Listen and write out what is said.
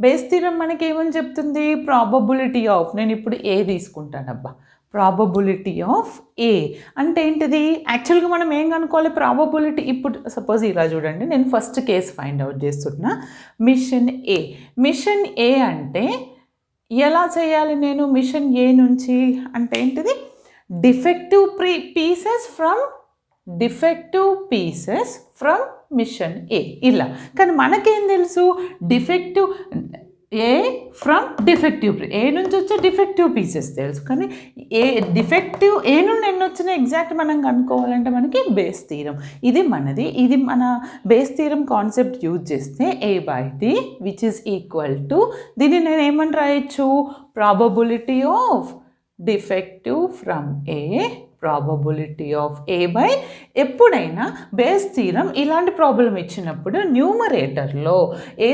Base theorem మనకి ఏమని చెప్తుంది? ప్రాబబిలిటీ ఆఫ్, నేను ఇప్పుడు ఏ తీసుకుంటానబ్బా, ప్రాబబిలిటీ ఆఫ్ ఏ అంటే ఏంటిది? యాక్చువల్గా మనం ఏం కనుక్కోవాలి? ప్రాబబిలిటీ. ఇప్పుడు సపోజ్ ఇలా చూడండి, నేను ఫస్ట్ కేస్ ఫైండ్ అవుట్ చేస్తున్నా. మిషన్ ఏ. మిషన్ ఏ అంటే ఎలా చేయాలి నేను? మిషన్ ఏ నుంచి అంటే ఏంటిది? డిఫెక్టివ్ పీసెస్ ఫ్రమ్ మిషన్ ఏ, ఇలా. కానీ మనకేం తెలుసు? డిఫెక్టివ్ ఏ ఫ్రమ్ డిఫెక్టివ్, ఏ నుంచి వచ్చే డిఫెక్టివ్ పీసెస్ తెలుసు, కానీ ఏ నుండి ఎన్ని వచ్చినా ఎగ్జాక్ట్ మనం కనుక్కోవాలంటే మనకి బేస్ థీరం. ఇది మన బేస్ థీరం కాన్సెప్ట్ యూజ్ చేస్తే A/D which is equal to, దీన్ని నేను ఏమని రాయొచ్చు? Probability of defective from A, probability of A by, ఎప్పుడైనా బేస్ థీరం ఇలాంటి ప్రాబ్లం ఇచ్చినప్పుడు న్యూమరేటర్లో ఏదైతే